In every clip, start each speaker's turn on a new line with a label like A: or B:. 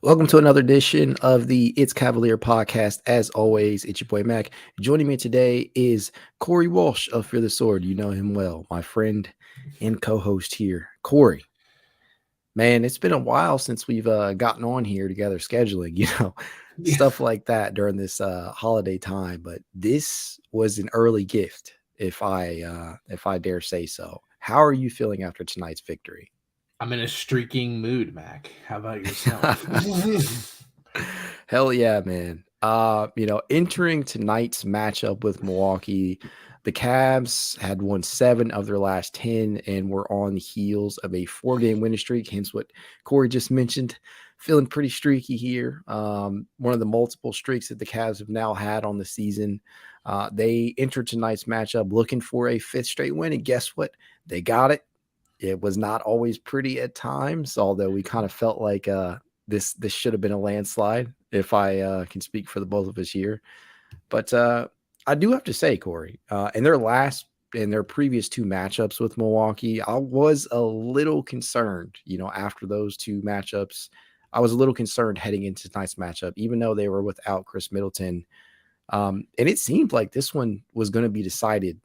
A: Welcome to another edition of the It's Cavalier podcast. As always, it's your boy Mac. Joining me today is Corey Walsh of Fear the Sword. You know him well, my friend and co-host here. Corey, man, it's been a while since we've gotten on here together scheduling,
B: Yeah,
A: stuff like that during this holiday time. But this was an early gift, if I dare say so. How are you feeling after tonight's victory?
B: I'm in a streaking mood, Mac. How about yourself?
A: Hell yeah, man. Entering tonight's matchup with Milwaukee, the Cavs had won 7 of their last 10 and were on the heels of a 4-game winning streak, hence what Corey just mentioned. Feeling pretty streaky here. One of the multiple streaks that the Cavs have now had on the season. They entered tonight's matchup looking for a 5th straight win, and guess what? They got it. It was not always pretty at times, although we kind of felt like this should have been a landslide, if I can speak for the both of us here. But I do have to say, Corey, in their previous 2 matchups with Milwaukee, I was a little concerned. After those 2 matchups, I was a little concerned heading into tonight's matchup, even though they were without Chris Middleton. And it seemed like this one was going to be decided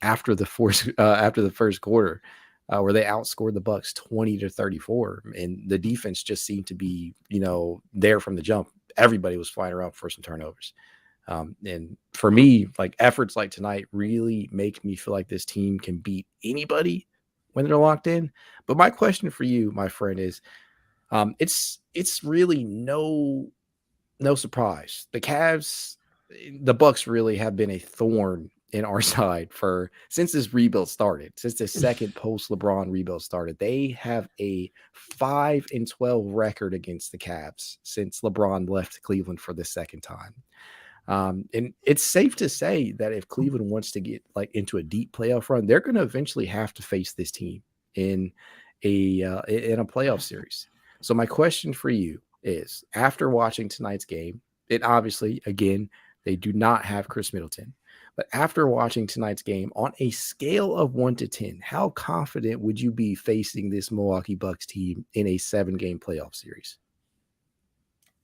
A: after the first quarter, where they outscored the Bucks 20-34, and the defense just seemed to be, there from the jump. Everybody was flying around for some turnovers. And for me, like efforts like tonight really make me feel like this team can beat anybody when they're locked in. But my question for you, my friend, is it's really no surprise. The Bucks really have been a thorn in our side since this rebuild started, since the second post LeBron rebuild started. They have a 5-12 record against the Cavs since LeBron left Cleveland for the second time. And it's safe to say that if Cleveland wants to get like into a deep playoff run, they're going to eventually have to face this team in a playoff series. So my question for you is, after watching tonight's game, it obviously, again, they do not have Chris Middleton. But after watching tonight's game, on a scale of 1 to 10, how confident would you be facing this Milwaukee Bucks team in a 7-game playoff series?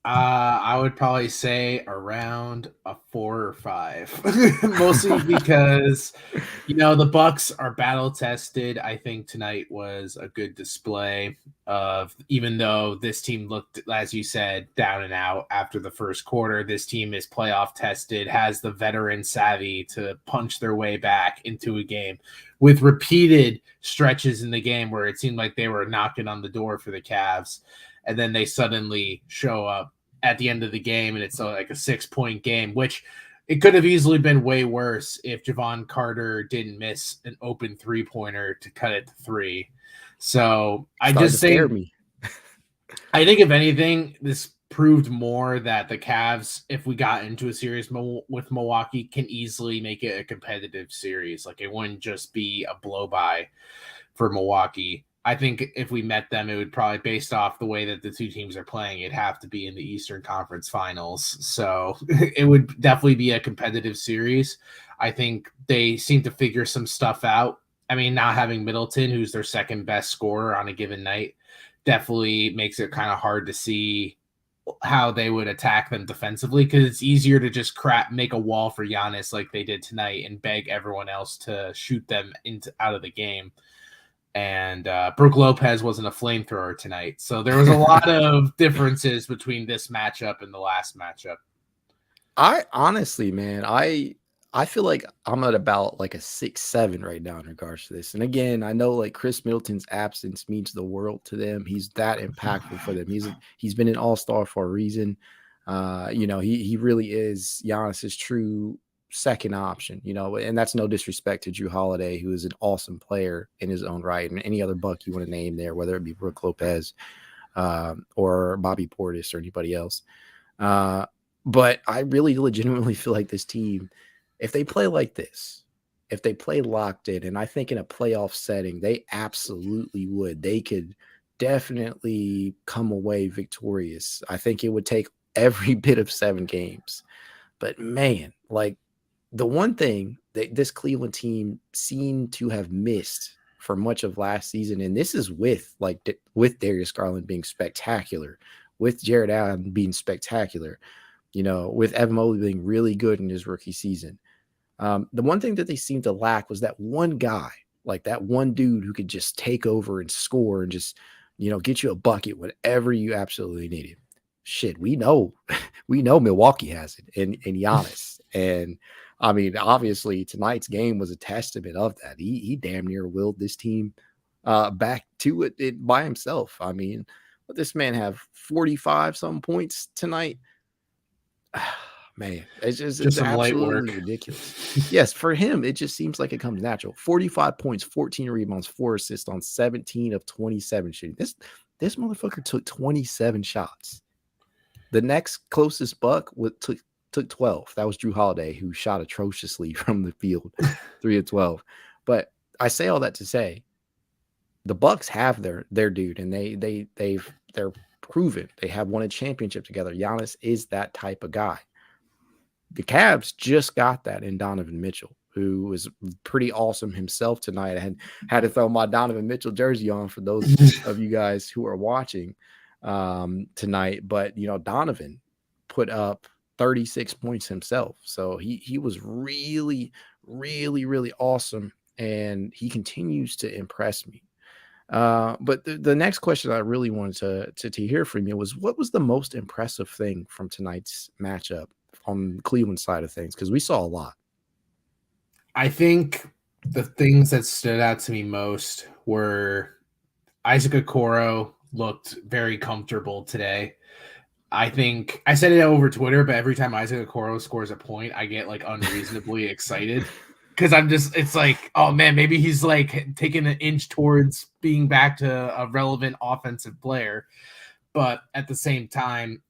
B: I would probably say around a 4 or 5, mostly because the Bucks are battle tested. I think tonight was a good display of, even though this team looked, as you said, down and out after the first quarter, this team is playoff tested, has the veteran savvy to punch their way back into a game with repeated stretches in the game where it seemed like they were knocking on the door for the Cavs. And then they suddenly show up at the end of the game, and it's like a 6-point game, which it could have easily been way worse if Javon Carter didn't miss an open 3-pointer to cut it to 3. So I
A: Starting to
B: just
A: scare
B: think,
A: me.
B: I think if anything, this proved more that the Cavs, if we got into a series with Milwaukee, can easily make it a competitive series. Like, it wouldn't just be a blow by for Milwaukee. I think if we met them, it would probably, based off the way that the 2 teams are playing, it'd have to be in the Eastern Conference Finals. So it would definitely be a competitive series. I think they seem to figure some stuff out. I mean, not having Middleton, who's their second best scorer on a given night, definitely makes it kind of hard to see how they would attack them defensively, because it's easier to just make a wall for Giannis like they did tonight and beg everyone else to shoot them out of the game. And Brook Lopez wasn't a flamethrower tonight. So there was a lot of differences between this matchup and the last matchup.
A: I honestly, man, I feel like I'm at about like a 6-7 right now in regards to this. And again, I know like Chris Middleton's absence means the world to them. He's that impactful for them. He's been an all-star for a reason. He really is Giannis's true second option, and that's no disrespect to Drew Holiday, who is an awesome player in his own right, and any other Buck you want to name there, whether it be Brook Lopez or Bobby Portis or anybody else. But I really legitimately feel like this team, if they play like this, if they play locked in, and I think in a playoff setting, they absolutely would. They could definitely come away victorious. I think it would take every bit of 7 games. But man, like the one thing that this Cleveland team seemed to have missed for much of last season, and this is with Darius Garland being spectacular, with Jared Allen being spectacular, with Evan Mobley being really good in his rookie season. The one thing that they seemed to lack was that one guy, like that one dude who could just take over and score and just, get you a bucket whenever you absolutely need it. Shit, we know Milwaukee has it in Giannis. And I mean, obviously tonight's game was a testament of that. He damn near willed this team back to it by himself. I mean, let this man have 45 some points tonight. Man, it's
B: some light
A: absolutely
B: work.
A: ridiculous. Yes, for him, it just seems like it comes natural. 45 points, 14 rebounds, 4 assists on 17 of 27 shooting. This motherfucker took 27 shots. The next closest Buck took 12. That was Drew Holiday, who shot atrociously from the field, 3 of 12. But I say all that to say, the Bucks have their dude, and they're proven. They have won a championship together. Giannis is that type of guy. The Cavs just got that in Donovan Mitchell, who was pretty awesome himself tonight. I had to throw my Donovan Mitchell jersey on for those of you guys who are watching tonight. But, Donovan put up 36 points himself. So he was really, really, really awesome. And he continues to impress me. But the next question I really wanted to hear from you was, what was the most impressive thing from tonight's matchup on the Cleveland side of things? Because we saw a lot.
B: I think the things that stood out to me most were Isaac Okoro looked very comfortable today. I think I said it over Twitter, but every time Isaac Okoro scores a point, I get like unreasonably excited. Because it's like, oh man, maybe he's like taking an inch towards being back to a relevant offensive player. But at the same time,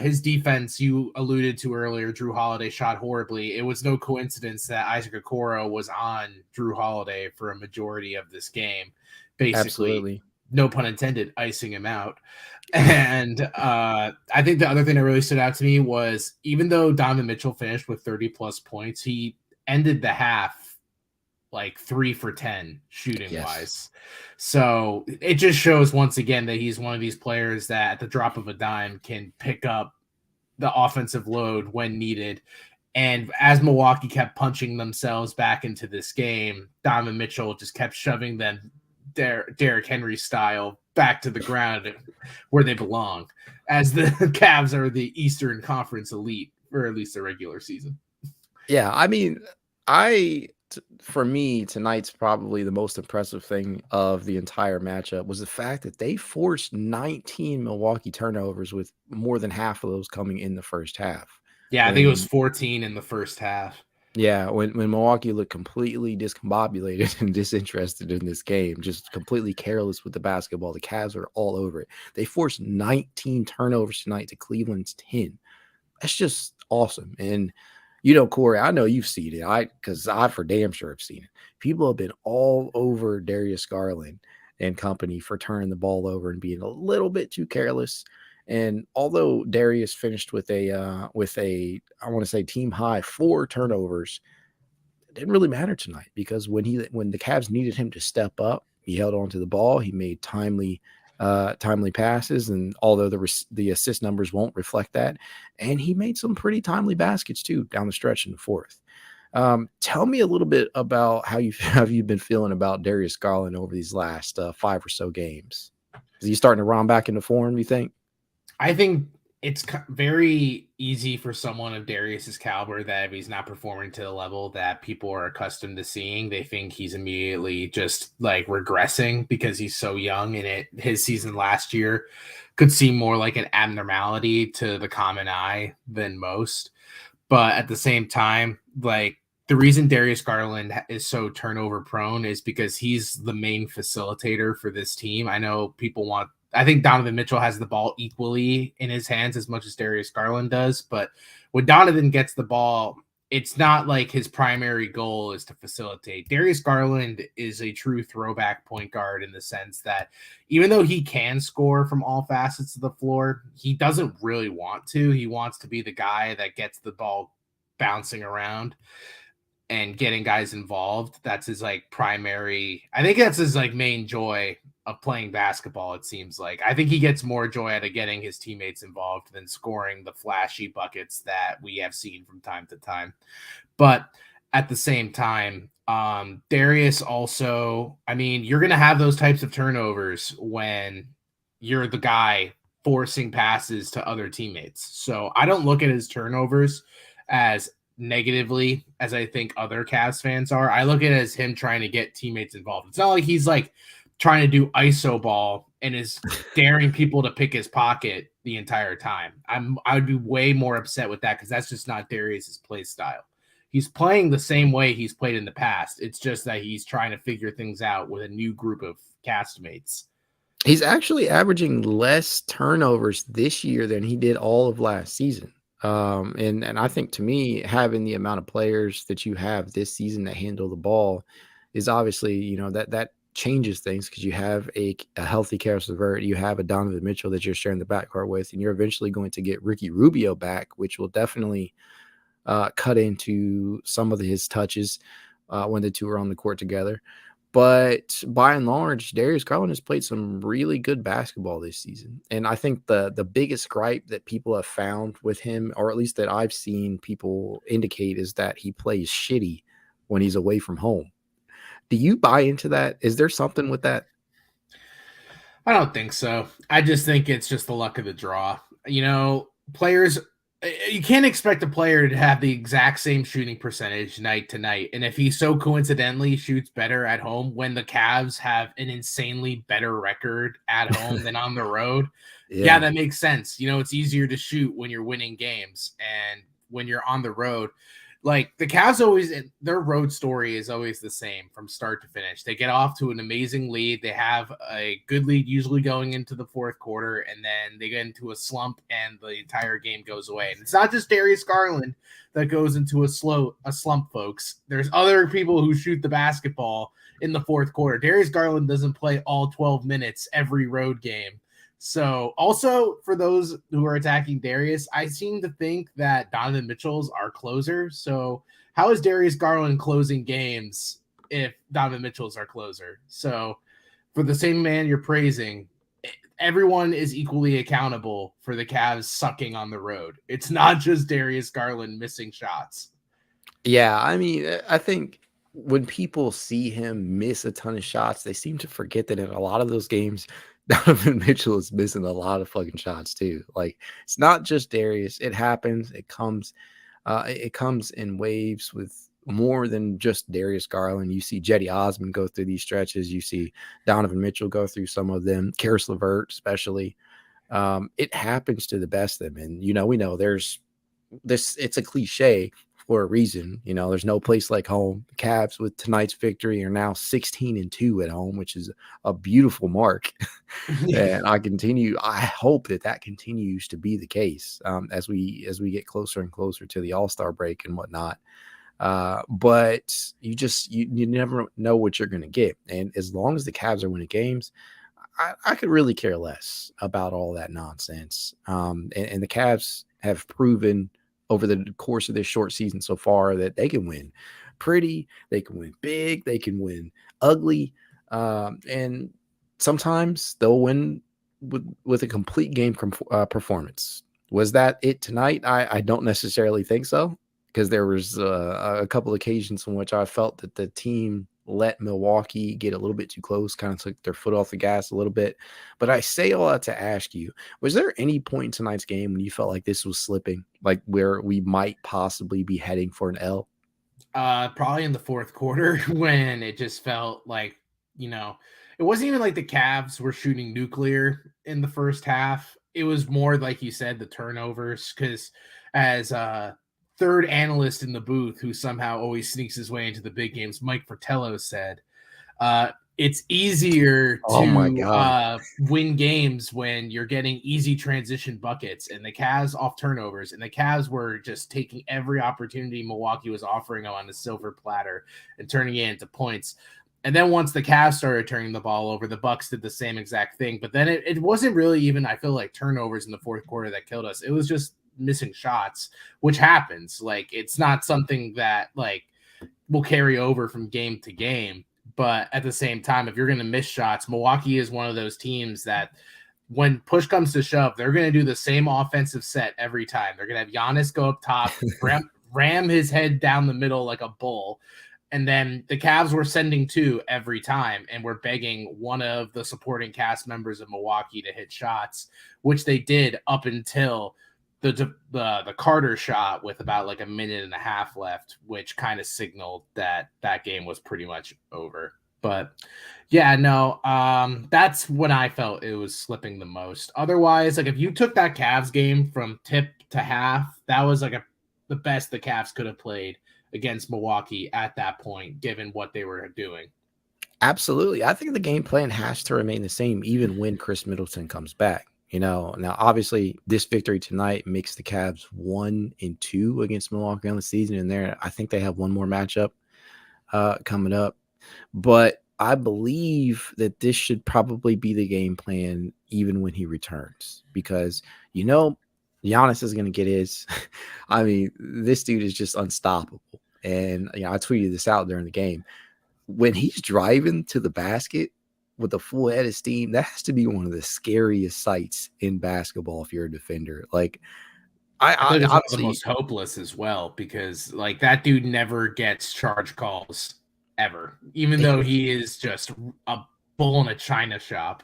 B: his defense, you alluded to earlier, Drew Holiday shot horribly. It was no coincidence that Isaac Okoro was on Drew Holiday for a majority of this game. Basically,
A: Absolutely.
B: No pun intended, icing him out. And I think the other thing that really stood out to me was, even though Donovan Mitchell finished with 30-plus points, he ended the half like 3 for 10 shooting wise. So it just shows once again that he's one of these players that at the drop of a dime can pick up the offensive load when needed. And as Milwaukee kept punching themselves back into this game, Donovan Mitchell just kept shoving them Derrick Henry style back to the ground where they belong, as the Cavs are the Eastern Conference elite, or at least the regular season.
A: Yeah, I mean, for me, tonight's probably the most impressive thing of the entire matchup was the fact that they forced 19 Milwaukee turnovers, with more than half of those coming in the first half.
B: Yeah, I think it was 14 in the first half.
A: Yeah, when Milwaukee looked completely discombobulated and disinterested in this game, just completely careless with the basketball, the Cavs are all over it. They forced 19 turnovers tonight to Cleveland's 10. That's just awesome. And Corey, I know you've seen it. Because I for damn sure have seen it. People have been all over Darius Garland and company for turning the ball over and being a little bit too careless. And although Darius finished with a I want to say team high 4 turnovers, it didn't really matter tonight, because when the Cavs needed him to step up, he held on to the ball. He made timely passes, and although the assist numbers won't reflect that, and he made some pretty timely baskets too down the stretch in the fourth. Tell me a little bit about how you've been feeling about Darius Garland over these last 5 or so games. Is he starting to round back into form, you think?
B: I think it's very easy for someone of Darius's caliber that if he's not performing to the level that people are accustomed to seeing, they think he's immediately just like regressing because he's so young, and his season last year could seem more like an abnormality to the common eye than most. But at the same time, like, the reason Darius Garland is so turnover prone is because he's the main facilitator for this team. I think Donovan Mitchell has the ball equally in his hands as much as Darius Garland does. But when Donovan gets the ball, it's not like his primary goal is to facilitate. Darius Garland is a true throwback point guard in the sense that even though he can score from all facets of the floor, he doesn't really want to. He wants to be the guy that gets the ball bouncing around and getting guys involved. That's his like primary, I think that's his like main joy of playing basketball, it seems like. I think he gets more joy out of getting his teammates involved than scoring the flashy buckets that we have seen from time to time. But at the same time, Darius also, I mean, you're going to have those types of turnovers when you're the guy forcing passes to other teammates. So I don't look at his turnovers as negatively as I think other Cavs fans are. I look at it as him trying to get teammates involved. It's not like he's like trying to do ISO ball and is daring people to pick his pocket the entire time. I would be way more upset with that because that's just not Darius's play style. He's playing the same way he's played in the past. It's just that he's trying to figure things out with a new group of castmates.
A: He's actually averaging less turnovers this year than he did all of last season. And I think, to me, having the amount of players that you have this season that handle the ball is obviously, that changes things, because you have a healthy Karis LeVert, you have a Donovan Mitchell that you're sharing the backcourt with, and you're eventually going to get Ricky Rubio back, which will definitely cut into some of his touches when the two are on the court together. But by and large, Darius Garland has played some really good basketball this season. And I think the biggest gripe that people have found with him, or at least that I've seen people indicate, is that he plays shitty when he's away from home. Do you buy into that? Is there something with that?
B: I don't think so. I just think it's just the luck of the draw. Players, you can't expect a player to have the exact same shooting percentage night to night. And if he so coincidentally shoots better at home when the Cavs have an insanely better record at home than on the road, yeah, that makes sense. It's easier to shoot when you're winning games, and when you're on the road, like the Cavs always, their road story is always the same from start to finish. They get off to an amazing lead. They have a good lead usually going into the fourth quarter, and then they get into a slump and the entire game goes away. And it's not just Darius Garland that goes into a slump, folks. There's other people who shoot the basketball in the fourth quarter. Darius Garland doesn't play all 12 minutes every road game. So also, for those who are attacking Darius, I seem to think that Donovan Mitchell's our closer. So how is Darius Garland closing games if Donovan Mitchell's our closer? So for the same man you're praising, everyone is equally accountable for the Cavs sucking on the road. It's not just Darius Garland missing shots.
A: Yeah, I mean, I think when people see him miss a ton of shots, they seem to forget that in a lot of those games, Donovan Mitchell is missing a lot of fucking shots too. Like, it's not just Darius. It happens. It comes in waves with more than just Darius Garland. You see Jetty Osman go through these stretches. You see Donovan Mitchell go through some of them. Karis LeVert, especially. It happens to the best of them. And, we know there's this, it's a cliche for a reason. There's no place like home. The Cavs, with tonight's victory, are now 16-2 at home, which is a beautiful mark. And I hope that continues to be the case as we get closer and closer to the All-Star break and whatnot. But you never know what you're going to get. And as long as the Cavs are winning games, I could really care less about all that nonsense. And the Cavs have proven over the course of this short season so far that they can win pretty, they can win big, they can win ugly, and sometimes they'll win with a complete game performance. Was that it tonight? I don't necessarily think so, because there was a couple occasions in which I felt that the team let Milwaukee get a little bit too close, kind of took their foot off the gas a little bit. But I say all that to ask you, was there any point in tonight's game when you felt like this was slipping, like where we might possibly be heading for an L?
B: Probably in the fourth quarter when it just felt like, it wasn't even like the Cavs were shooting nuclear in the first half. It was more like you said, the turnovers, because as third analyst in the booth who somehow always sneaks his way into the big games, Mike Fratello, said, it's easier to win games when you're getting easy transition buckets, and the Cavs off turnovers, and the Cavs were just taking every opportunity Milwaukee was offering them on a silver platter and turning it into points. And then once the Cavs started turning the ball over, the Bucks did the same exact thing. But then it wasn't really even, I feel like, turnovers in the fourth quarter that killed us. It was just missing shots, which happens. Like, it's not something that like will carry over from game to game, But at the same time, if you're going to miss shots, Milwaukee is one of those teams that when push comes to shove, they're going to do the same offensive set every time. They're going to have Giannis go up top, ram his head down the middle like a bull. And then the Cavs were sending two every time, and we're begging one of the supporting cast members of Milwaukee to hit shots, which they did up until the Carter shot with about like a minute and a half left, which kind of signaled that that game was pretty much over. But yeah, no, that's when I felt it was slipping the most. Otherwise, like if you took that Cavs game from tip to half, that was like the best the Cavs could have played against Milwaukee at that point, given what they were doing.
A: Absolutely. I think the game plan has to remain the same even when Chris Middleton comes back. Now obviously this victory tonight makes the Cavs 1-2 against Milwaukee on the season, and I think they have one more matchup coming up. But I believe that this should probably be the game plan even when he returns, because Giannis is going to get his. I mean, this dude is just unstoppable. And I tweeted this out during the game. When he's driving to the basket with a full head of steam, that has to be one of the scariest sights in basketball if you're a defender. Like,
B: I think it's one of the most hopeless as well, because like that dude never gets charge calls ever, even though he is just a bull in a china shop.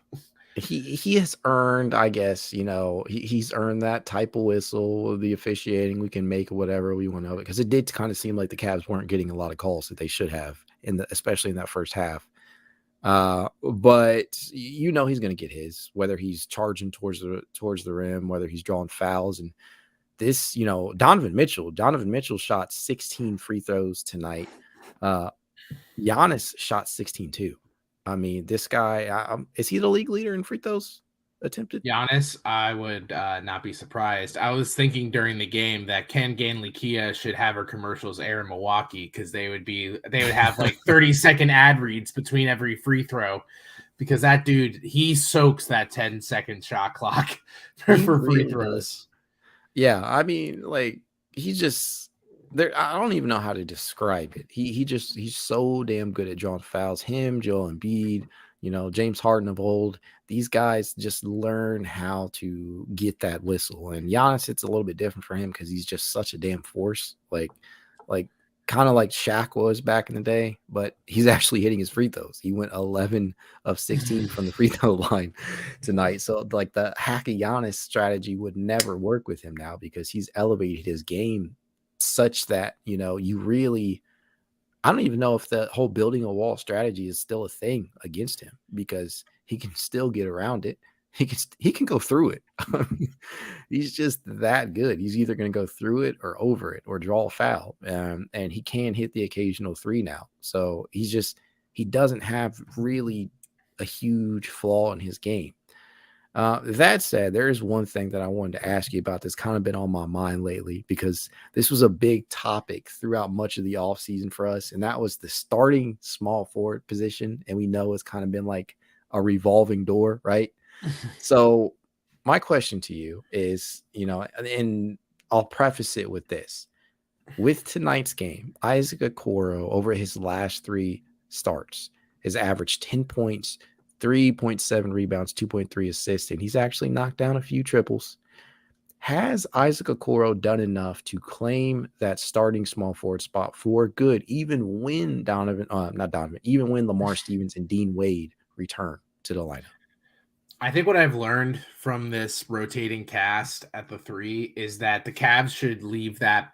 A: He has earned, I guess, he's earned that type of whistle, the officiating. We can make whatever we want of it, because it did kind of seem like the Cavs weren't getting a lot of calls that they should have especially in that first half. But he's going to get his, whether he's charging towards the rim, whether he's drawing fouls. And this, Donovan Mitchell shot 16 free throws tonight. Giannis shot 16 too. I mean, this guy, is he the league leader in free throws attempted?
B: Giannis, I would not be surprised. I was thinking during the game that Ken Ganley-Kia should have her commercials air in Milwaukee, because they would have like 30-second ad reads between every free throw, because that dude, he soaks that 10-second shot clock for free throws.
A: Yeah, I mean, like, he's just there. I don't even know how to describe it. He's so damn good at drawing fouls. Him, Joel Embiid, James Harden of old. These guys just learn how to get that whistle. And Giannis, it's a little bit different for him because he's just such a damn force. Like kind of like Shaq was back in the day, but he's actually hitting his free throws. He went 11 of 16 from the free throw line tonight. So like the hack a Giannis strategy would never work with him now, because he's elevated his game such that, you really, I don't even know if the whole building a wall strategy is still a thing against him, because he can still get around it. He can go through it. He's just that good. He's either going to go through it or over it or draw a foul. And he can hit the occasional three now. So he doesn't have really a huge flaw in his game. That said, there is one thing that I wanted to ask you about that's kind of been on my mind lately, because this was a big topic throughout much of the offseason for us, and that was the starting small forward position. And we know it's kind of been like a revolving door, right? So my question to you is, and I'll preface it with this. With tonight's game, Isaac Okoro, over his last 3 starts, has averaged 10 points, 3.7 rebounds, 2.3 assists, and he's actually knocked down a few triples. Has Isaac Okoro done enough to claim that starting small forward spot for good, even when even when Lamar Stevens and Dean Wade return to the lineup?
B: I think what I've learned from this rotating cast at the 3 is that the Cavs should leave that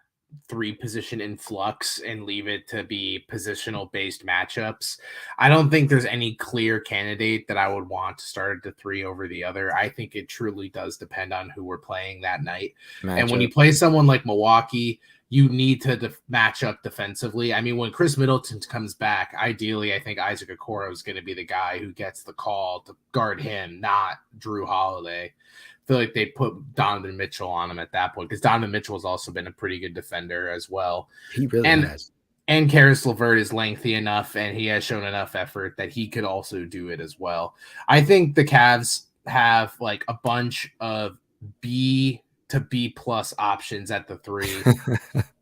B: 3 position in flux and leave it to be positional based matchups. I don't think there's any clear candidate that I would want to start at the 3 over the other. I think it truly does depend on who we're playing that night. And when you play someone like Milwaukee, you need to match up defensively. I mean, when Chris Middleton comes back, ideally, I think Isaac Okoro is going to be the guy who gets the call to guard him, not Drew Holiday. I feel like they put Donovan Mitchell on him at that point, because Donovan Mitchell has also been a pretty good defender as well.
A: He really has.
B: And Karis LeVert is lengthy enough, and he has shown enough effort that he could also do it as well. I think the Cavs have like a bunch of B to B plus options at the 3,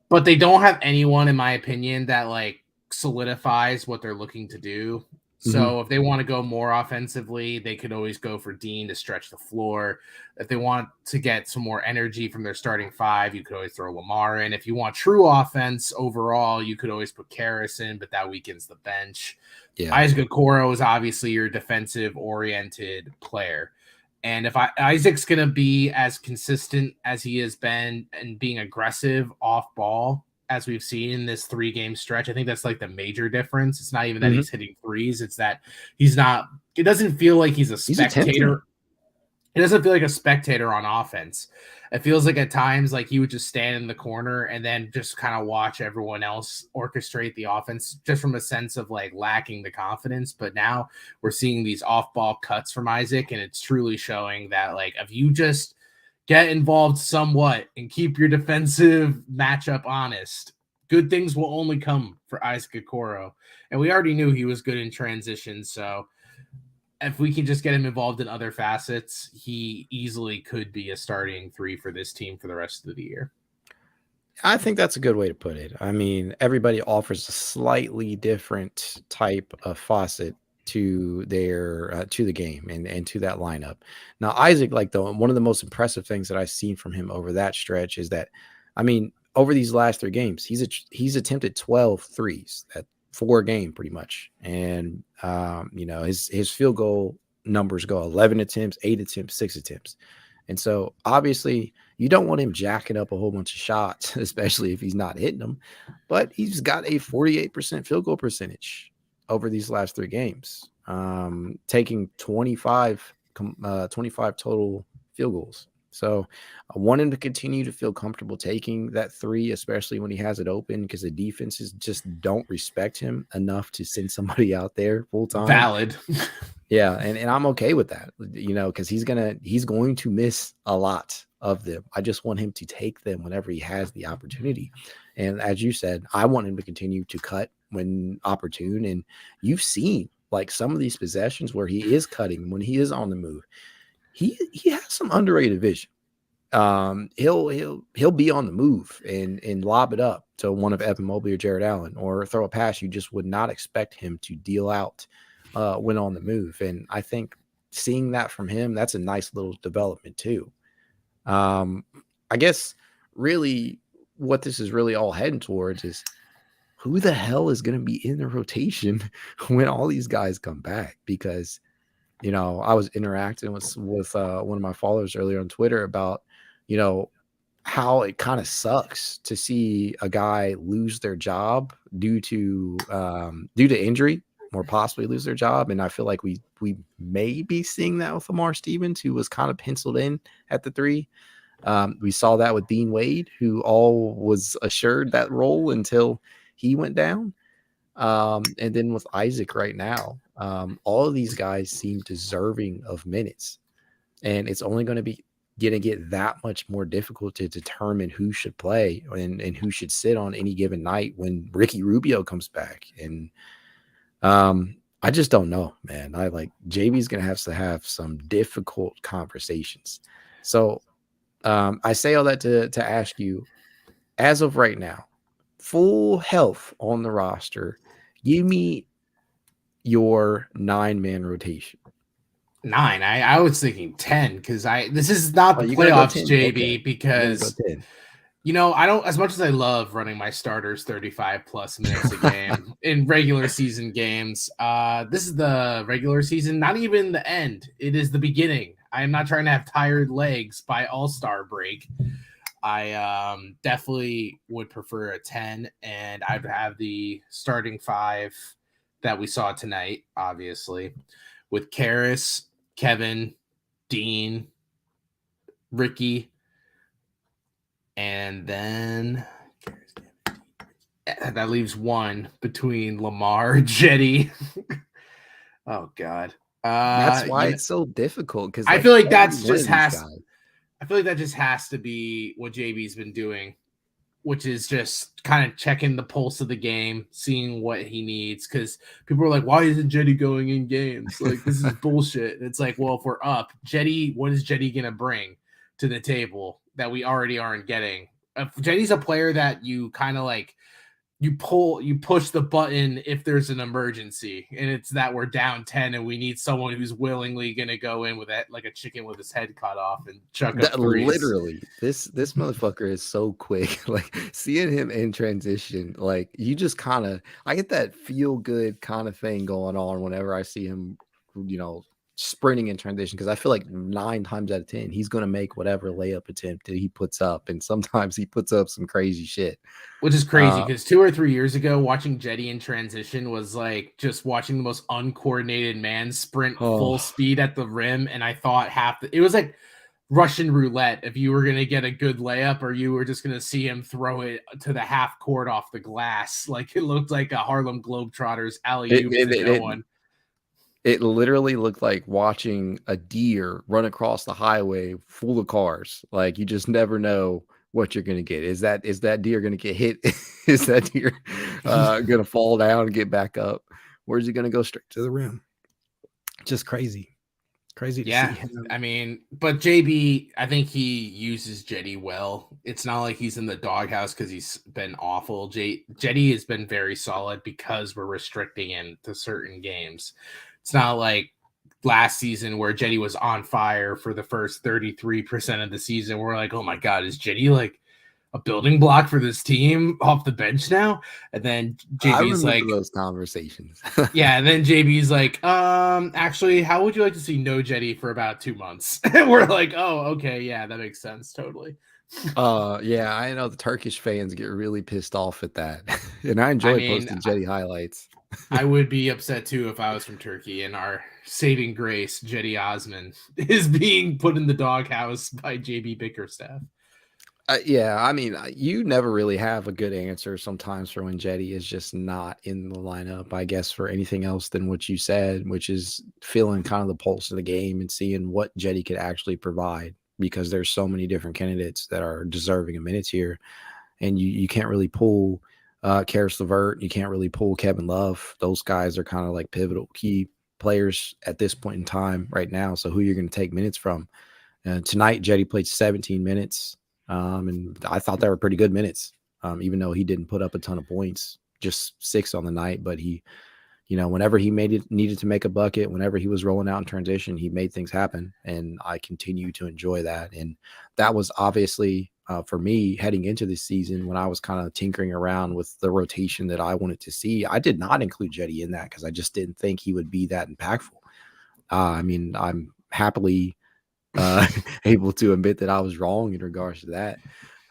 B: but they don't have anyone, in my opinion, that like solidifies what they're looking to do.
A: Mhm.
B: So if they want to go more offensively, they could always go for Dean to stretch the floor. If they want to get some more energy from their starting five, you could always throw Lamar in. If you want true offense overall, you could always put Karras in, but that weakens the bench.
A: Yeah.
B: Isaac Okoro is obviously your defensive-oriented player. And if Isaac's going to be as consistent as he has been and being aggressive off ball, as we've seen in this 3-game stretch, I think that's like the major difference. It's not even that
A: Mhm.
B: he's hitting threes. It's that he's not, it doesn't feel like he's a
A: He's attempting.
B: spectator. It doesn't feel like a spectator on offense. It feels like at times like he would just stand in the corner and then just kind of watch everyone else orchestrate the offense just from a sense of like lacking the confidence. But now we're seeing these off-ball cuts from Isaac, and it's truly showing that like if you just get involved somewhat and keep your defensive matchup honest, good things will only come for Isaac Okoro. And we already knew he was good in transition, so if we can just get him involved in other facets, he easily could be a starting 3 for this team for the rest of the year.
A: I think that's a good way to put it. I mean, everybody offers a slightly different type of faucet to their to the game and to that lineup. Now, Isaac, like one of the most impressive things that I've seen from him over that stretch is that, I mean, over these last 3 games, he's attempted 12 threes, that 4 game pretty much, and his field goal numbers go 11 attempts, 8 attempts, 6 attempts, and so obviously you don't want him jacking up a whole bunch of shots, especially if he's not hitting them. But he's got a 48% field goal percentage over these last 3 games, taking 25 total field goals. So I want him to continue to feel comfortable taking that 3, especially when he has it open, because the defenses just don't respect him enough to send somebody out there full time.
B: Valid.
A: Yeah, and I'm okay with that, because he's going to miss a lot of them. I just want him to take them whenever he has the opportunity. And as you said, I want him to continue to cut when opportune. And you've seen like some of these possessions where he is cutting when he is on the move. He has some underrated vision. He'll be on the move and lob it up to one of Evan Mobley or Jared Allen, or throw a pass you just would not expect him to deal out when on the move. And I think seeing that from him, that's a nice little development too. I guess really what this is really all heading towards is who the hell is going to be in the rotation when all these guys come back? Because, I was interacting with one of my followers earlier on Twitter about, how it kind of sucks to see a guy lose their job due to injury, or possibly lose their job. And I feel like we may be seeing that with Lamar Stevens, who was kind of penciled in at the 3. We saw that with Dean Wade, who all was assured that role until he went down. And then with Isaac right now, all of these guys seem deserving of minutes, and it's only going to get that much more difficult to determine who should play and who should sit on any given night when Ricky Rubio comes back. And I just don't know, man. I like JB's going to have some difficult conversations. So I say all that to ask you, as of right now, full health on the roster, give me your 9-man rotation.
B: 9. I was thinking 10 because this is not the playoffs, JB, okay. Because I don't, as much as I love running my starters 35 plus minutes a game in regular season games. This is the regular season, not even the end. It is the beginning. I am not trying to have tired legs by All-Star break. I definitely would prefer a 10, and I'd have the starting 5 that we saw tonight, obviously, with Karras, Kevin, Dean, Ricky, and then that leaves 1 between Lamar, Jetty. Oh God,
A: that's why it's so difficult, because
B: I feel like that just has to be what JB's been doing, which is just kind of checking the pulse of the game, seeing what he needs. Because people are like, why isn't Jetty going in games? Like, this is bullshit. And it's like, well, if we're up, Jetty, what is Jetty going to bring to the table that we already aren't getting? If Jetty's a player that you kind of like, you push the button if there's an emergency, and it's that we're down 10 and we need someone who's willingly going to go in with that like a chicken with his head cut off and chuck up threes.
A: Literally, this motherfucker is so quick. Like seeing him in transition, like you just kind of, I get that feel good kind of thing going on whenever I see him, sprinting in transition, because I feel like 9 times out of 10 he's going to make whatever layup attempt that he puts up, and sometimes he puts up some crazy shit,
B: which is crazy because 2 or 3 years ago watching Jetty in transition was like just watching the most uncoordinated man sprint full speed at the rim, and I thought it was like Russian roulette if you were going to get a good layup or you were just going to see him throw it to the half court off the glass. Like it looked like a Harlem Globetrotters alley-oop to no one.
A: It literally looked like watching a deer run across the highway full of cars. Like you just never know what you're going to get. Is that deer going to get hit? Is that deer going to fall down and get back up? Or is he going to go straight to the rim? Just crazy. Crazy to see him.
B: I mean, but JB, I think he uses Jetty well. It's not like he's in the doghouse because he's been awful. Jetty has been very solid because we're restricting him to certain games. It's not like last season where Jetty was on fire for the first 33% of the season. We're like, oh my God, is Jetty like a building block for this team off the bench now? And then JB's like,
A: those conversations.
B: Yeah, and then JB's like, actually, how would you like to see no Jetty for about 2 months? And we're like, oh, okay, yeah, that makes sense, totally.
A: Yeah, I know the Turkish fans get really pissed off at that, and I enjoy posting Jetty highlights.
B: I would be upset too if I was from Turkey and our saving grace, Jetty Osman, is being put in the doghouse by JB Bickerstaff.
A: Yeah, I mean, you never really have a good answer sometimes for when Jetty is just not in the lineup, I guess, for anything else than what you said, which is feeling kind of the pulse of the game and seeing what Jetty could actually provide, because there's so many different candidates that are deserving of minutes here, and you can't really pull Karis LeVert, you can't really pull Kevin Love. Those guys are kind of like pivotal key players at this point in time right now. So who you're going to take minutes from? Tonight, Jetty played 17 minutes. And I thought they were pretty good minutes, even though he didn't put up a ton of points, just 6 on the night. But he, whenever he needed to make a bucket, whenever he was rolling out in transition, he made things happen. And I continue to enjoy that. And that was obviously for me heading into this season when I was kind of tinkering around with the rotation that I wanted to see. I did not include Jetty in that because I just didn't think he would be that impactful. I mean, I'm happily able to admit that I was wrong in regards to that,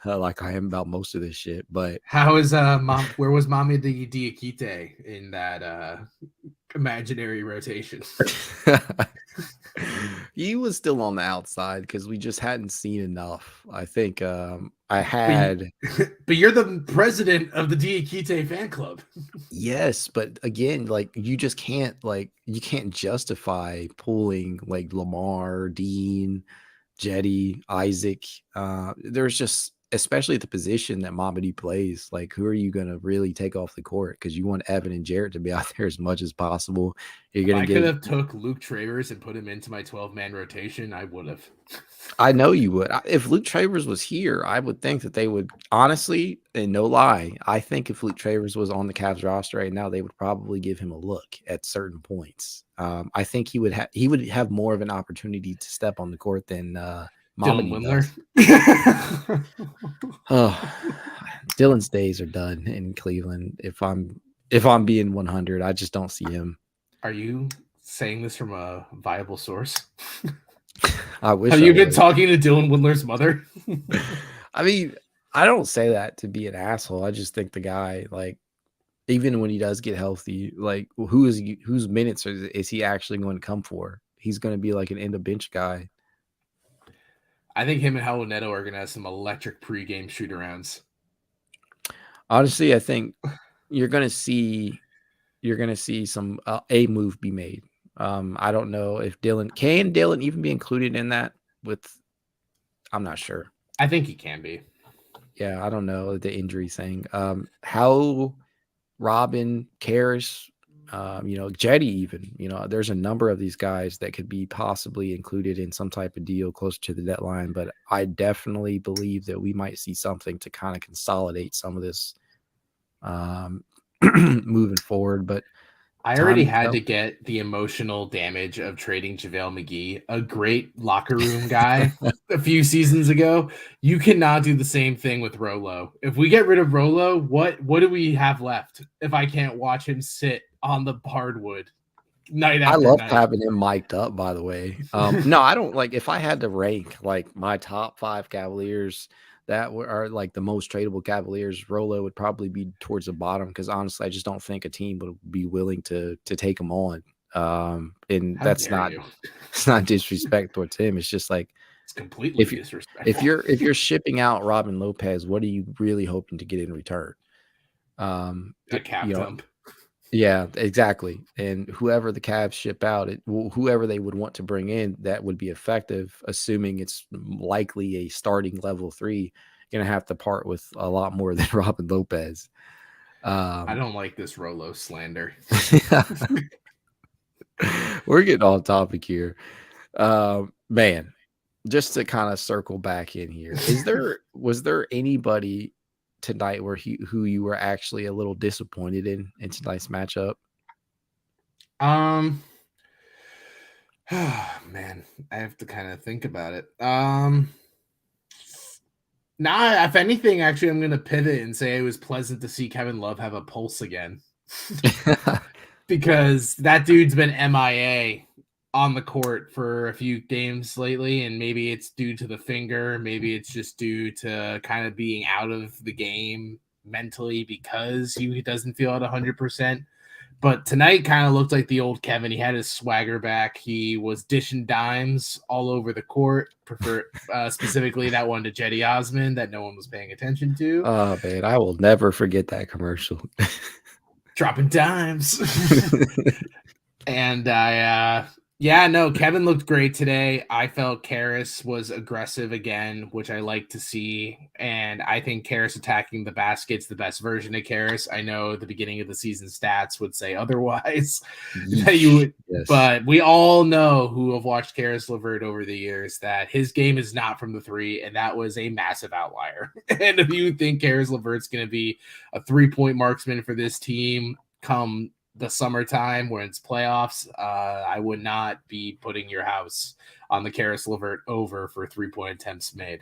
A: like I am about most of this shit. But
B: how is where was Mami Diakite in that imaginary rotation?
A: He was still on the outside because we just hadn't seen enough. I think I had.
B: But you're the president of the Diakite fan club.
A: Yes, but again, like you just can't you can't justify pulling like Lamar, Dean, Jetty, Isaac. There's just, especially at the position that Mamadi plays, like who are you going to really take off the court? Because you want Evan and Jarrett to be out there as much as possible. You're going to
B: could have took Luke Travers and put him into my 12-man rotation, I would have.
A: I know you would. If Luke Travers was here, I would think that they would, honestly, and no lie, I think if Luke Travers was on the Cavs roster right now, they would probably give him a look at certain points. I think he would have more of an opportunity to step on the court than
B: Dylan Windler.
A: Dylan's days are done in Cleveland. If I'm being 100, I just don't see him.
B: Are you saying this from a viable source?
A: I wish.
B: Have you been talking to Dylan Windler's mother?
A: I mean, I don't say that to be an asshole. I just think the guy, like, even when he does get healthy, like, whose minutes is he actually going to come for? He's going to be like an end of bench guy.
B: I think him and Howell Neto are going to have some electric pregame shoot-arounds.
A: Honestly, I think you're going to see some a move be made. I don't know if Dylan even be included in that I'm not sure.
B: I think he can be.
A: Yeah, I don't know the injury thing. How Robin, Karis, Jetty even, there's a number of these guys that could be possibly included in some type of deal closer to the deadline, but I definitely believe that we might see something to kind of consolidate some of this moving forward. But
B: I
A: time
B: already
A: will
B: had
A: tell.
B: to get the emotional damage of trading JaVale McGee, a great locker room guy, a few seasons ago. You cannot do the same thing with Rolo. If we get rid of Rolo, what do we have left if I can't watch him sit on the hardwood night
A: I
B: after
A: love
B: night?
A: having him mic'd up, by the way. No, I don't like if I had to rank like my top 5 Cavaliers are like the most tradable Cavaliers, Rolo would probably be towards the bottom because honestly, I just don't think a team would be willing to take him on. And
B: How
A: that's
B: dare
A: not
B: you?
A: it's not disrespect towards him. It's just like
B: It's completely
A: if you
B: disrespectful.
A: if you're shipping out Robin Lopez, what are you really hoping to get in return?
B: A cap
A: You know,
B: dump.
A: yeah, exactly. And whoever the Cavs ship out, whoever they would want to bring in, that would be effective, assuming it's likely a starting level 3, going to have to part with a lot more than Robin Lopez.
B: I don't like this Rolo slander.
A: We're getting off topic here. Man, just to kind of circle back in here, was there anybody tonight who you were actually a little disappointed in tonight's matchup?
B: um man, I have to kind of think about it. Nah, if anything, actually, I'm going to pivot and say it was pleasant to see Kevin Love have a pulse again because that dude's been MIA on the court for a few games lately, and maybe it's due to the finger, maybe it's just due to kind of being out of the game mentally because he doesn't feel at 100%. But tonight kind of looked like the old Kevin. He had his swagger back. He was dishing dimes all over the court. Specifically that one to Jetty Osman that no one was paying attention to.
A: Oh man, I will never forget that commercial.
B: Dropping dimes. And Kevin looked great today. I felt Karras was aggressive again, which I like to see. And I think Karras attacking the basket's the best version of Karras. I know the beginning of the season stats would say otherwise.
A: Yes.
B: But we all know who have watched Karras LeVert over the years that his game is not from the 3, and that was a massive outlier. And if you think Karras LeVert's going to be a 3-point marksman for this team come the summertime when it's playoffs, I would not be putting your house on the Karras LeVert over for 3-point attempts made.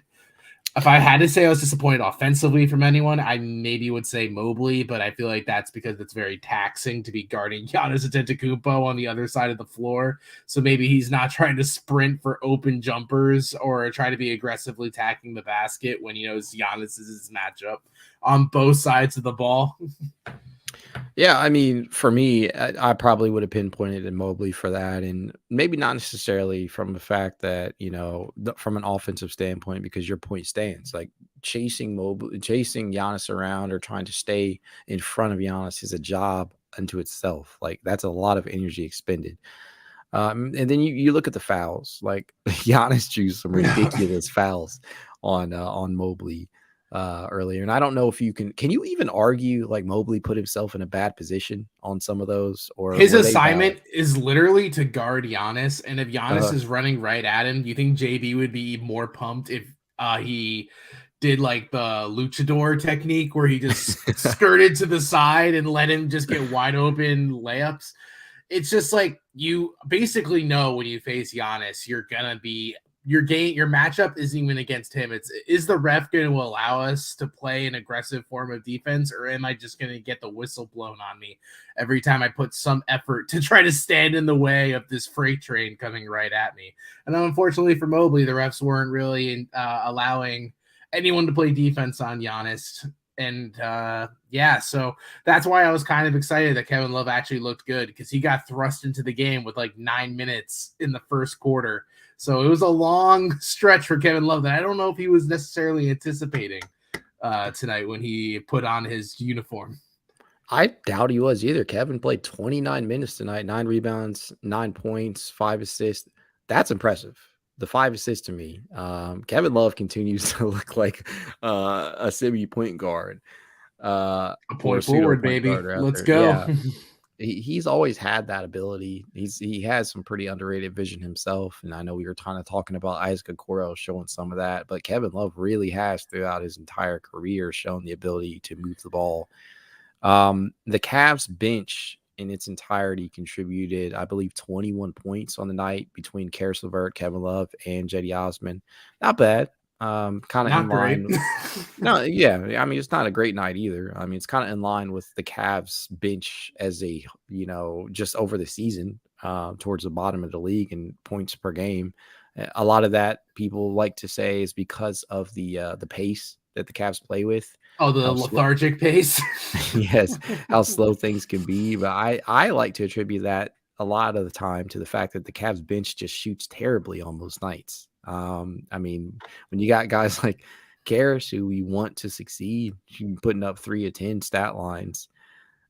B: If I had to say I was disappointed offensively from anyone, I maybe would say Mobley, but I feel like that's because it's very taxing to be guarding Giannis Antetokounmpo on the other side of the floor. So maybe he's not trying to sprint for open jumpers or try to be aggressively attacking the basket when he knows Giannis is his matchup on both sides of the ball.
A: Yeah, I mean, for me, I probably would have pinpointed in Mobley for that, and maybe not necessarily from the fact that from an offensive standpoint, because your point stands. Like chasing Giannis around or trying to stay in front of Giannis is a job unto itself. Like that's a lot of energy expended. And then you look at the fouls. Like Giannis drew some ridiculous fouls on Mobley earlier. And I don't know if can you even argue like Mobley put himself in a bad position on some of those, or
B: his
A: were they
B: assignment
A: valid?
B: is literally to guard Giannis. And if Giannis is running right at him, do you think JB would be more pumped if he did like the luchador technique where he just skirted to the side and let him just get wide open layups? It's just like you basically know when you face Giannis, you're gonna be your matchup isn't even against him. Is the ref going to allow us to play an aggressive form of defense, or am I just going to get the whistle blown on me every time I put some effort to try to stand in the way of this freight train coming right at me? And unfortunately for Mobley, the refs weren't really allowing anyone to play defense on Giannis. And so that's why I was kind of excited that Kevin Love actually looked good, because he got thrust into the game with like 9 minutes in the first quarter. So it was a long stretch for Kevin Love that I don't know if he was necessarily anticipating tonight when he put on his uniform.
A: I doubt he was either. Kevin played 29 minutes tonight, 9 rebounds, 9 points, 5 assists. That's impressive. The 5 assists to me. Kevin Love continues to look like a semi-point guard.
B: A
A: Or
B: point
A: pseudo
B: forward,
A: point
B: baby.
A: guard
B: Let's
A: rather.
B: go.
A: Yeah. He's always had that ability. He has some pretty underrated vision himself, and I know we were kind of talking about Isaac Okoro showing some of that, but Kevin Love really has throughout his entire career shown the ability to move the ball The Cavs bench in its entirety contributed, I believe, 21 points on the night between Karis LeVert, Kevin Love, and Jetty Osman. Not bad. Kind of in
B: Not great.
A: line. No, yeah. I mean, it's not a great night either. I mean, it's kind of in line with the Cavs bench as a, just over the season, towards the bottom of the league in points per game. A lot of that people like to say is because of the pace that the Cavs play with.
B: Oh, the lethargic pace.
A: Yes, how slow things can be. But I like to attribute that a lot of the time to the fact that the Cavs bench just shoots terribly on most nights. I mean, when you got guys like Karis who we want to succeed, putting up 3 of 10 stat lines,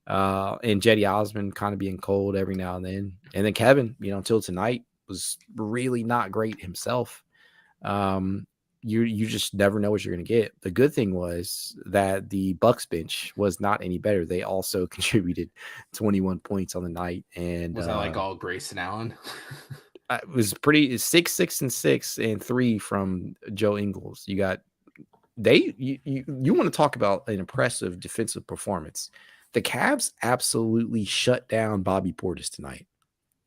A: and Jetty Osman kind of being cold every now and then Kevin, until tonight was really not great himself. You just never know what you're going to get. The good thing was that the Bucks bench was not any better. They also contributed 21 points on the night. And
B: was that like all Grayson Allen?
A: It was pretty 6, 6, and 6, and 3 from Joe Ingles. You got you want to talk about an impressive defensive performance. The Cavs absolutely shut down Bobby Portis tonight.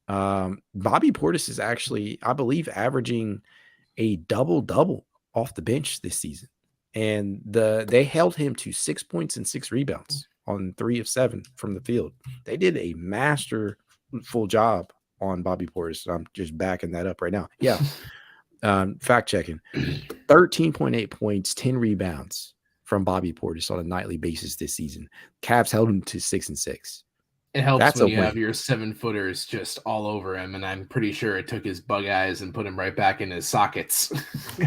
A: Bobby Portis is actually, I believe, averaging a double-double off the bench this season. And they held him to 6 points and 6 rebounds on 3 of 7 from the field. They did a masterful job on Bobby Portis. I'm just backing that up right now. Yeah. Fact checking. 13.8 points, 10 rebounds from Bobby Portis on a nightly basis this season. Cavs held him to 6 and 6.
B: It helps when you have your 7-footers just all over him, and I'm pretty sure it took his bug eyes and put him right back in his sockets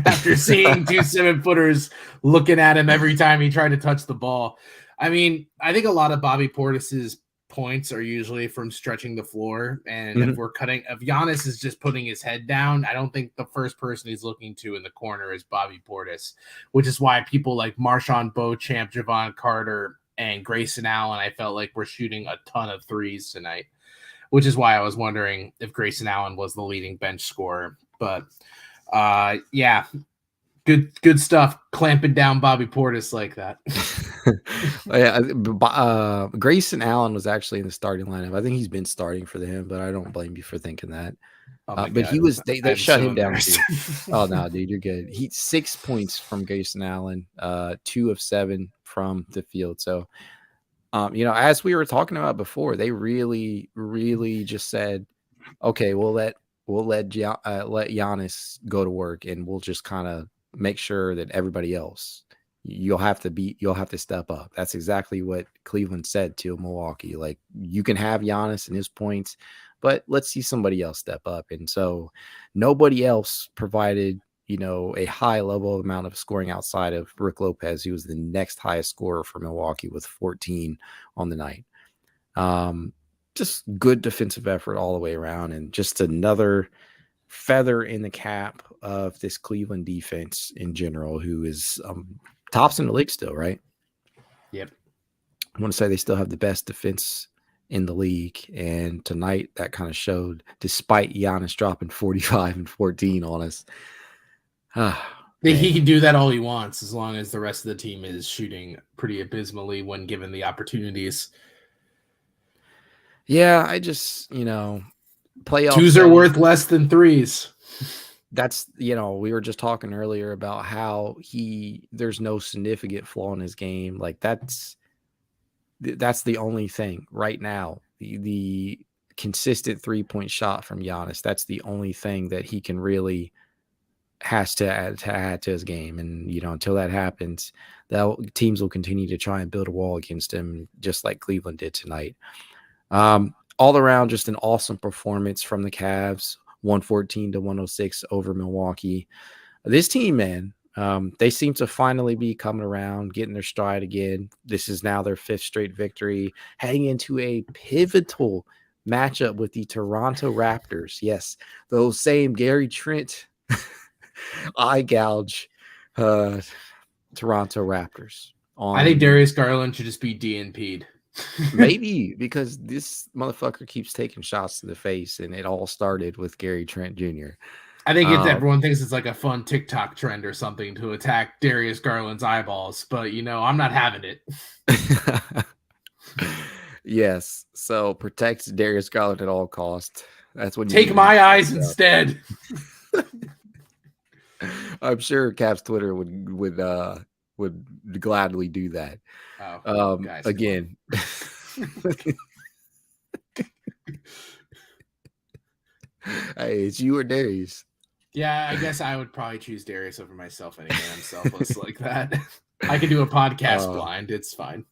B: after seeing 2 7-footers looking at him every time he tried to touch the ball. I mean, I think a lot of Bobby Portis's points are usually from stretching the floor, and if Giannis is just putting his head down, I don't think the first person he's looking to in the corner is Bobby Portis, which is why people like Marshawn Beauchamp, Javon Carter, and Grayson Allen, I felt like we're shooting a ton of threes tonight, which is why I was wondering if Grayson Allen was the leading bench scorer. But yeah, good stuff. Clamping down Bobby Portis like that.
A: Yeah, Grayson Allen was actually in the starting lineup. I think he's been starting for them, but I don't blame you for thinking that. But God. He was they shut him down too. Oh no, dude, you're good. He 6 points from Grayson Allen, 2 of 7 from the field. So as we were talking about before, they really, really just said, okay, we'll let Giannis go to work, and we'll just kind of make sure that everybody else you'll have to step up. That's exactly what Cleveland said to Milwaukee. Like, you can have Giannis and his points, but let's see somebody else step up. And so nobody else provided, a high level amount of scoring outside of Rick Lopez, who was the next highest scorer for Milwaukee with 14 on the night. Just good defensive effort all the way around, and just another feather in the cap of this Cleveland defense in general, who is tops in the league still, right?
B: Yep.
A: I want to say they still have the best defense in the league, and tonight that kind of showed, despite Giannis dropping 45 and 14 on us.
B: He can do that all he wants as long as the rest of the team is shooting pretty abysmally when given the opportunities.
A: Yeah, I just, playoff
B: 2s are worth less than 3s.
A: That's, we were just talking earlier about how there's no significant flaw in his game. Like, that's the only thing right now. The consistent 3-point shot from Giannis, that's the only thing that he can really has to add to his game. And, until that happens, teams will continue to try and build a wall against him, just like Cleveland did tonight. All around, just an awesome performance from the Cavs, 114-106 over Milwaukee. This team, man, they seem to finally be coming around, getting their stride again. This is now their 5th straight victory, heading into a pivotal matchup with the Toronto Raptors. Yes, those same Gary Trent eye gouge Toronto Raptors.
B: I think Darius Garland should just be DNP'd.
A: Maybe, because this motherfucker keeps taking shots to the face, and it all started with Gary Trent Jr.
B: I think everyone thinks it's like a fun TikTok trend or something to attack Darius Garland's eyeballs, but I'm not having it.
A: Yes. So protect Darius Garland at all costs. That's what you
B: Take
A: need
B: my
A: to
B: eyes
A: do.
B: instead.
A: I'm sure Cap's Twitter would gladly do that.
B: Oh, guys,
A: Again. Hey, it's you or Darius.
B: yeah, I guess I would probably choose Darius over myself anyway. I'm selfless like that. I can do a podcast blind. It's fine.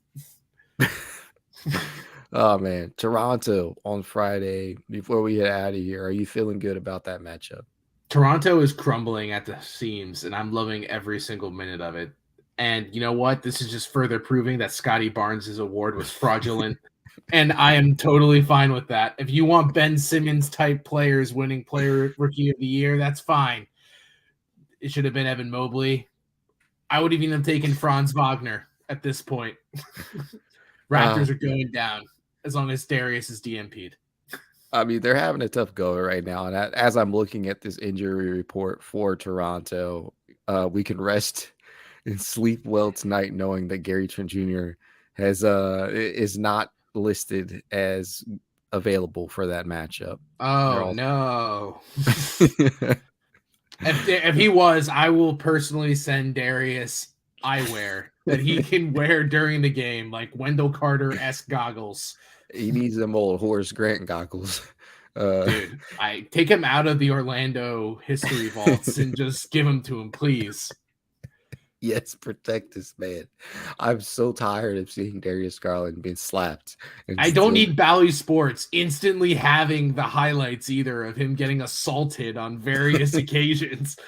A: Oh man, Toronto on Friday. Before we get out of here, are you feeling good about that matchup?
B: Toronto is crumbling at the seams, and I'm loving every single minute of it. And you know what? This is just further proving that Scotty Barnes' award was fraudulent. And I am totally fine with that. If you want Ben Simmons type players winning player rookie of the year, that's fine. It should have been Evan Mobley. I would even have taken Franz Wagner at this point. Raptors are going down as long as Darius is DMP'd.
A: I mean, they're having a tough go right now. And as I'm looking at this injury report for Toronto, we can rest and sleep well tonight knowing that Gary Trent Jr. is not listed as available for that matchup.
B: Oh, no. If he was, I will personally send Darius eyewear that he can wear during the game, like Wendell Carter-esque goggles.
A: He needs them old Horace Grant goggles.
B: Dude, I take him out of the Orlando history vaults and just give him to him, please.
A: Yes, protect this man. I'm so tired of seeing Darius Garland being slapped.
B: I don't need Bally Sports instantly having the highlights either of him getting assaulted on various occasions.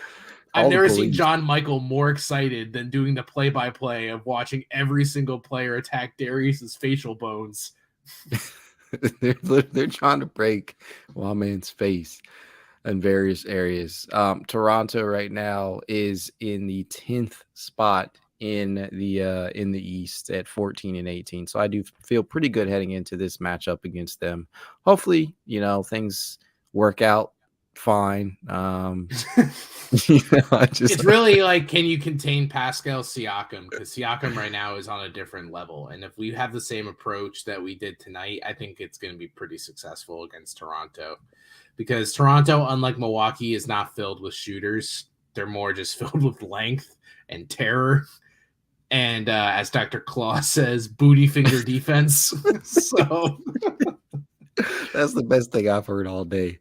B: I've never seen John Michael more excited than doing the play-by-play of watching every single player attack Darius's facial bones.
A: They're trying to break one man's face in various areas. Toronto right now is in the 10th spot in the East at 14-18. So I do feel pretty good heading into this matchup against them. Hopefully, things work out fine.
B: It's really like, can you contain Pascal Siakam? Because Siakam right now is on a different level. And if we have the same approach that we did tonight, I think it's going to be pretty successful against Toronto. Because Toronto, unlike Milwaukee, is not filled with shooters. They're more just filled with length and terror. And as Dr. Claw says, booty finger defense. So
A: that's the best thing I've heard all day.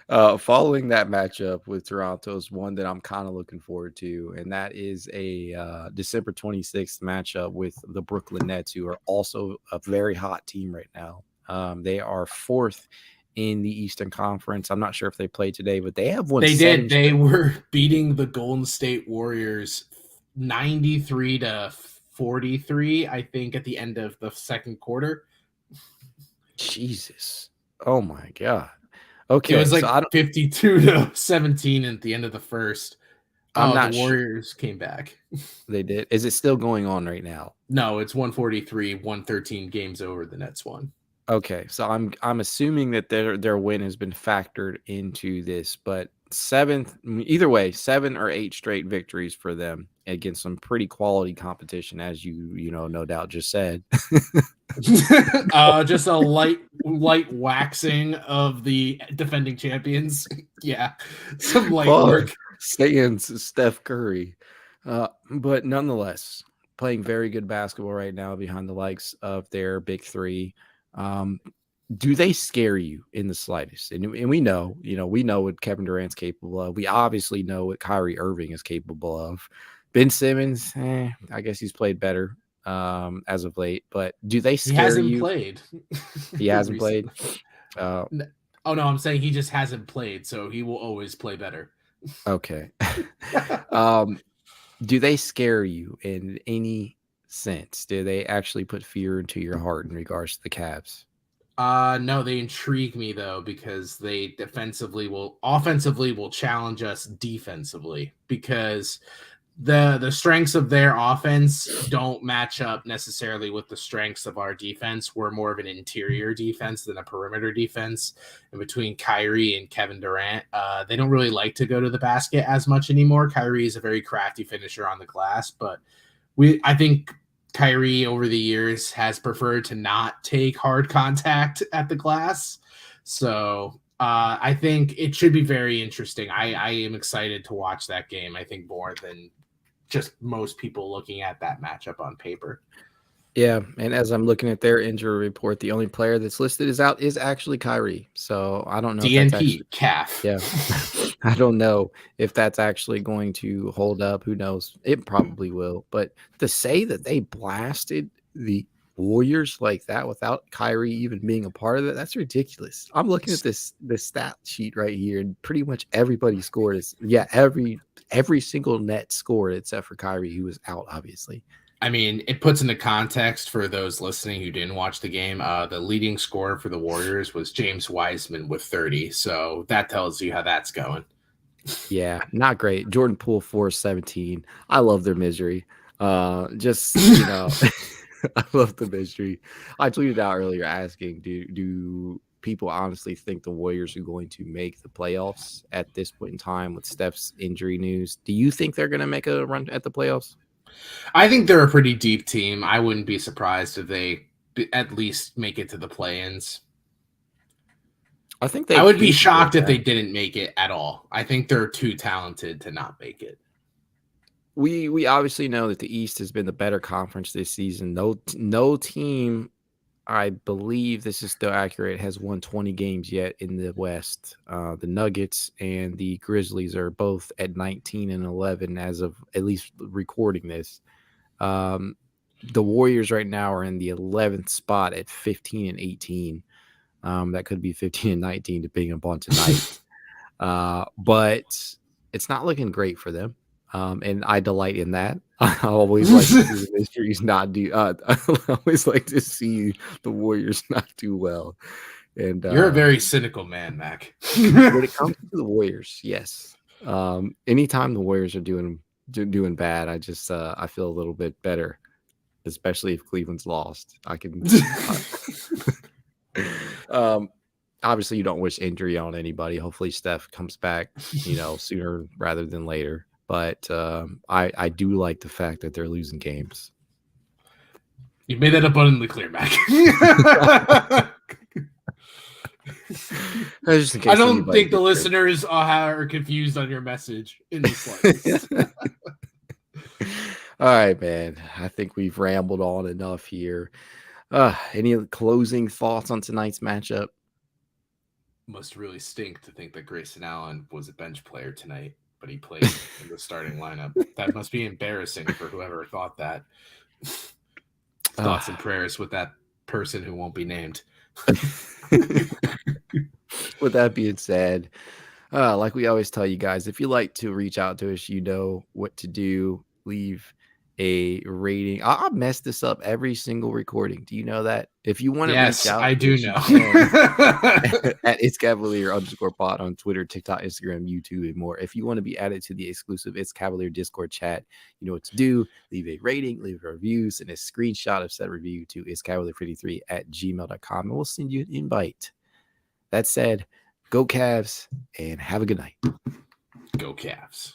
A: Following that matchup with Toronto is one that I'm kind of looking forward to, and that is a December 26th matchup with the Brooklyn Nets, who are also a very hot team right now. They are 4th in the Eastern Conference. I'm not sure if they played today, but they have won.
B: They did. They were beating the Golden State Warriors 93-43, I think, at the end of the second quarter.
A: Jesus. Oh, my God. Okay.
B: It was like 52-17 at the end of the first. The Warriors came back.
A: They did. Is it still going on right now?
B: No, it's 143, 113 games over the Nets won.
A: Okay, so I'm assuming that their win has been factored into this, but either way, 7 or 8 straight victories for them against some pretty quality competition, as you no doubt just said.
B: Just a light waxing of the defending champions. Yeah, some light work.
A: Stands Steph Curry, but nonetheless, playing very good basketball right now behind the likes of their big three. Do they scare you in the slightest? And we know what Kevin Durant's capable of. We obviously know what Kyrie Irving is capable of. Ben Simmons, I guess he's played better as of late. But do they scare you?
B: He hasn't played.
A: He hasn't played?
B: Oh, no, I'm saying he just hasn't played, so he will always play better.
A: Okay. Do they scare you in any sense? Do they actually put fear into your heart in regards to the Cavs?
B: No, they intrigue me though, because they offensively will challenge us defensively, because the strengths of their offense don't match up necessarily with the strengths of our defense. We're more of an interior defense than a perimeter defense. And between Kyrie and Kevin Durant, they don't really like to go to the basket as much anymore. Kyrie is a very crafty finisher on the glass, but I think Kyrie over the years has preferred to not take hard contact at the glass. So I think it should be very interesting. I am excited to watch that game, I think, more than just most people looking at that matchup on paper.
A: Yeah, and as I'm looking at their injury report, the only player that's listed is out is actually Kyrie. So I don't know if that's
B: DNP,
A: actually
B: calf.
A: yeah. I don't know if that's actually going to hold up. Who knows? It probably will. But to say that they blasted the Warriors like that without Kyrie even being a part of it, that's ridiculous. I'm looking at this stat sheet right here, and pretty much everybody scored. Every single net scored except for Kyrie, who was out, obviously.
B: I mean, it puts into context for those listening who didn't watch the game. The leading scorer for the Warriors was James Wiseman with 30. So that tells you how that's going.
A: Yeah, not great. Jordan Poole 4-17. I love their misery. I love the misery. I tweeted out earlier asking, do people honestly think the Warriors are going to make the playoffs at this point in time with Steph's injury news? Do you think they're going to make a run at the playoffs?
B: I think they're a pretty deep team. I wouldn't be surprised if they at least make it to the play-ins. I would be shocked if they didn't make it at all. I think they're too talented to not make it.
A: We obviously know that the East has been the better conference this season. No team, I believe this is still accurate, has won 20 games yet in the West. The Nuggets and the Grizzlies are both at 19-11 as of at least recording this. The Warriors right now are in the 11th spot at 15-18. That could be 15-19 depending upon tonight. But it's not looking great for them. And I delight in that. I always like to see the mysteries not do. I always like to see the Warriors not do well. And
B: you're a very cynical man, Mac.
A: When it comes to the Warriors, yes. Anytime the Warriors are doing bad, I just I feel a little bit better, especially if Cleveland's lost. I can. Obviously, you don't wish injury on anybody. Hopefully, Steph comes back, sooner rather than later. But I do like the fact that they're losing games.
B: You made that abundantly clear, Mac. I don't think the listeners are confused on your message in the slightest.
A: All right, man. I think we've rambled on enough here. Any closing thoughts on tonight's matchup?
B: Must really stink to think that Grayson Allen was a bench player tonight, but he played in the starting lineup. That must be embarrassing for whoever thought that. Thoughts and prayers with that person who won't be named.
A: With that being said, like we always tell you guys, if you like to reach out to us, you know what to do. Leave a rating. I'll mess this up every single recording. Do you know that? If you want to reach out,
B: I do know.
A: At It's Cavalier _pod on Twitter, TikTok, Instagram, YouTube, and more. If you want to be added to the exclusive It's Cavalier Discord chat, you know what to do. Leave a rating, leave a review, send a screenshot of said review to itscavalier53@gmail.com, and we'll send you an invite. That said, go Cavs and have a good night.
B: Go Cavs.